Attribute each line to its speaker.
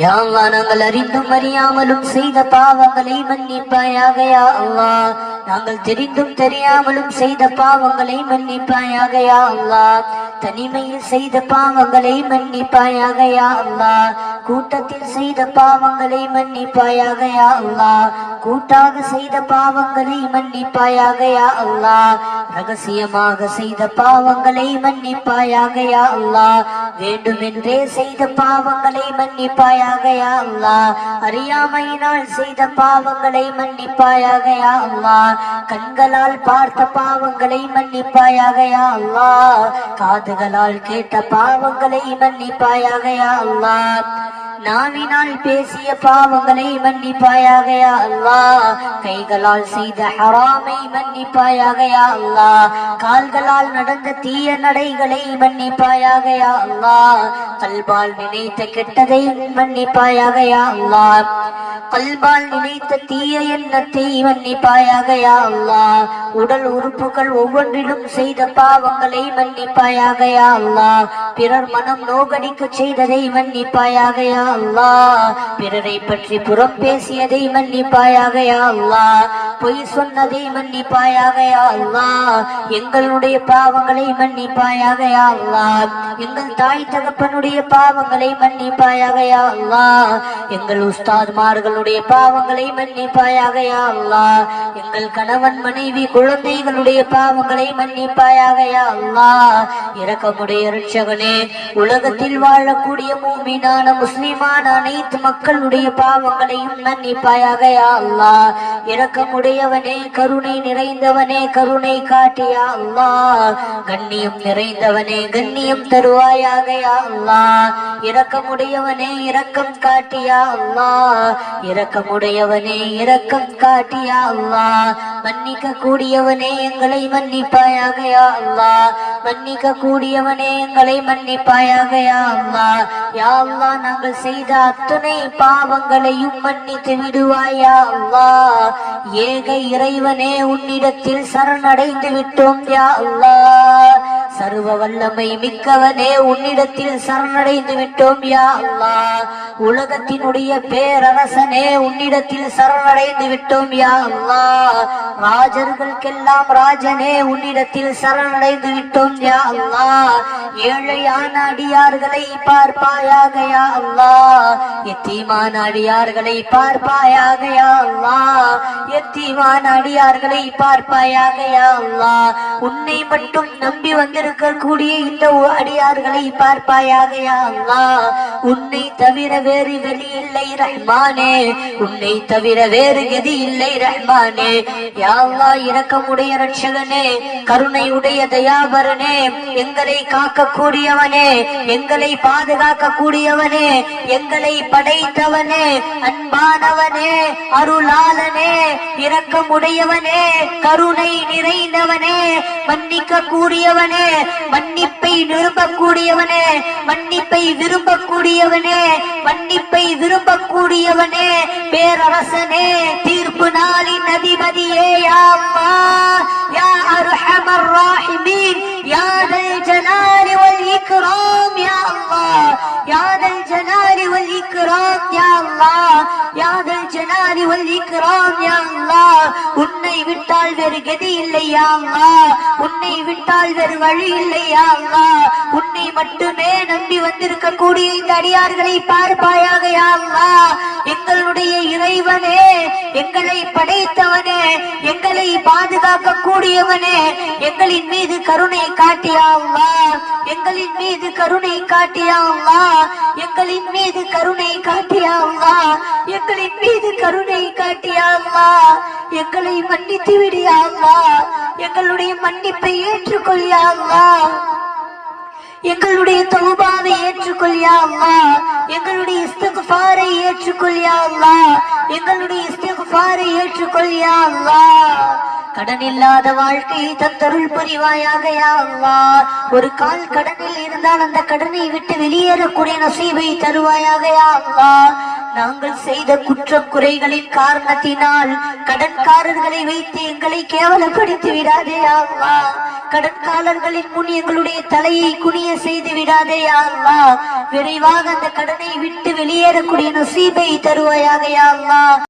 Speaker 1: யா அல்லாஹ் நாங்கள் அறிந்தும் அறியாமலும் செய்த பாவங்களை மன்னிப்பாயாக யா அல்லாஹ். நாங்கள் தெரிந்தும் தெரியாமலும் செய்த பாவங்களை மன்னிப்பாயாக யா அல்லாஹ். தனிமையில் செய்த பாவங்களை மன்னிப்பாயாக யா அல்லாஹ். கூட்டத்தில் செய்த பாவங்களை மன்னிப்பாயாக யா அல்லாஹ். கூட்டாக செய்த பாவங்களை மன்னிப்பாயாக யா அல்லாஹ். ரகசியமாக செய்த பாவங்களை மன்னிப்பாயாக யா அல்லாஹ். வேண்டுமென்றே செய்த பாவங்களை மன்னிப்பாயாக யா அல்லாஹ். அறியாமையினால் செய்த பாவங்களை மன்னிப்பாயாக யா அல்லாஹ். கண்களால் பார்த்த பாவங்களை மன்னிப்பாயாக யா அல்லாஹ். காதுகளால் கேட்ட பாவங்களை மன்னிப்பாயாக யா அல்லாஹ். நாவினால் பேசிய பாவங்களை மன்னிப்பாயாக யா அல்லாஹ். கைகளால் செய்த ஹராமை மன்னிப்பாயாக யா அல்லாஹ். கால்களால் நடந்த தீய நடைகளை மன்னிப்பாயாக யா அல்லாஹ். கல்பால் நினைத்த கெட்டதை மன்னிப்பாயாக யா அல்லாஹ். கல்பால் நினைத்த தீய எண்ணத்தை மன்னிப்பாயாக யா அல்லாஹ். உடல் உறுப்புகள் ஒவ்வொன்றிலும் செய்த பாவங்களை மன்னிப்பாயாக யா அல்லாஹ். பிறர் மனம் நோகடிக்க செய்ததை மன்னிப்பாயாக யா அல்லாஹ். பிறரை பற்றி புறம் பேசியதை மன்னிப்பாயாக யா அல்லாஹ். பொய் சொன்னதை மன்னிப்பாயாக யா அல்லாஹ். எங்களுடைய பாவங்களை மன்னிப்பாயாக யா அல்லாஹ். எங்கள் தாய் தகப்பனுடைய பாவங்களை மன்னிப்பாயாக யா அல்லாஹ். எங்கள் உஸ்தாத்மார்களுடைய பாவங்களை மன்னிப்பாயாக யா அல்லாஹ். எங்கள் கணவன் மனைவி குழந்தைகளுடைய பாவங்களை மன்னிப்பாயாக யா அல்லாஹ். இரக்கமுடைய இரட்சகனே, உலகத்தில் வாழக்கூடிய மூமினான முஸ்லிமான அனைத்து மக்களுடைய பாவங்களையும் மன்னிப்பாயாக யா அல்லாஹ். இரக்கமுடையவனே, கருணை நிறைந்தவனே, கருணை காட்டியா அல்லாஹ். கண்ணியம் நிறைந்தவனே, கண்ணியம் தருவாயாக யா அல்லாஹ். இரக்கமுடையவனே, இரக்கம் காட்டியா அல்லாஹ். இரக்கமுடையவனே, இரக்கம் காட்டியா அல்லாஹ். மன்னிக்க கூடியவனே, எங்களை மன்னிப்பாயாக யா அல்லாஹ். மன்னிக்க கூடியவனே, எங்களை மன்னிப்பாயாக யா அல்லாஹ். யா அல்லாஹ், நாங்கள் செய்த அத்தனை பாவங்களையும் மன்னித்து விடுவாயா அல்லாஹ். ஏக இறைவனே, உன்னிடத்தில் சரணடைந்து விட்டோம் யா அல்லாஹ். சர்வ வல்லமை மிக்கவனே, உன்னிடத்தில் சரணடைந்து விட்டோம் யா அல்லாஹ். உலகத்தினுடைய பேரரசனே, உன்னிடத்தில் சரணடைந்து விட்டோம் யா அல்லாஹ். ராஜர்களுக்கெல்லாம் ராஜனே, உன்னிடத்தில் சரணடைந்து விட்டோம் யா அல்லாஹ். ஏழையான அடியார்களை பார்ப்பாயாக யா அல்லாஹ். எத்தீமான அடியார்களை பார்ப்பாயாக யா அல்லாஹ். எத்தீமான அடியார்களை பார்ப்பாயாக யா அல்லாஹ். உன்னை மட்டும் நம்பி வந்திருக்கக்கூடிய இந்த அடியார்களை பார்ப்பாயாக யா அல்லாஹ். உன்னை தவிர வேறு வெளி இல்லை ரஹ்மானே. உன்னை தவிர வேறு கதி இல்லை ரஹ்மானே. யா அல்லாஹ், இரக்கமுடைய இரட்சகனே, கருணை உடைய தயாபரனே, எங்களை காக்கக்கூடியவனே, எங்களை பாதுகாக்க கூடியவனே, எங்களை படைத்தவனே, அன்பானவனே, அருளாளனே, இரக்கமுடையவனே, கருணை நிறைந்தவனே, மன்னிக்க கூடியவனே, மன்னிப்பை விரும்பக்கூடியவனே, மன்னிப்பை விரும்பக்கூடியவனே, மன்னிப்பை விரும்பக்கூடியவனே, பேரரசனே, தீர்ப்பு நாளின் அதிபதியே, யா அல்லாஹ், யா அர்ஹமர் ராஹிமீன், யா தல் ஜலாலி வல் இக்ராம், யா அல்லாஹ், யா தல் ஜலாலி வல் இக்ராம், யா அல்லாஹ், யா தல் ஜலாலி வல் இக்ராம், யா அல்லாஹ். உன்னை விட்டால் வேறு கதி இல்லை யா அல்லாஹ். உன்னை விட்டால் வேறு வழி இல்லை யா அல்லாஹ். உன்னை மட்டுமே நம்பி வந்திருக்க கூடிய இந்த அடியார்களை பார்ப்பாயாக யா அல்லாஹ். எங்களுடைய இறைவனே, எங்களை படைத்தவனே, எங்களை பாதுகாக்க கூடியவனே, எங்களின் மீது கருணை காட்டியா அல்லாஹ். எங்களின் மீது கருணை காட்டியா அல்லாஹ். எங்களின் மீது கருணை காட்டியா அல்லாஹ். எங்களின் மீது கருணை காட்டியா அல்லாஹ். எங்களை மன்னித்து விடியா அல்லாஹ். எங்களுடைய மன்னிப்பை ஏற்றுக்கொள்ளியா அல்லாஹ். எங்களுடைய தௌபாவை ஏற்றுக்கொள்ளியா அல்லாஹ். எங்களுடைய இஸ்திக்ஃபாரை ஏற்றுக்கொள்ளியா அல்லாஹ். எங்களுடைய இஸ்திக்ஃபாரை ஏற்றுக்கொள்ளியா அல்லாஹ். கடன் இல்லாத வாழ்க்கையை தந்தருள் புரிவாயாக யா அல்லாஹ். ஒரு கால் கடனில் இருந்தால் அந்த கடனை விட்டு வெளியேறக்கூடிய நசீபை தருவாயாக யா அல்லாஹ். நாங்கள் செய்த குற்றம் குறைகளின் காரணத்தினால் கடன்காரர்களை வைத்து எங்களை கேவலப்படுத்தி விடாதே யா அல்லாஹ். கடன்காரர்களின் முன் எங்களுடைய தலையை குனிய செய்து விடாதே யா அல்லாஹ். விரைவாக அந்த கடனை விட்டு வெளியேறக்கூடிய நசீபை தருவாயாக யா அல்லாஹ்.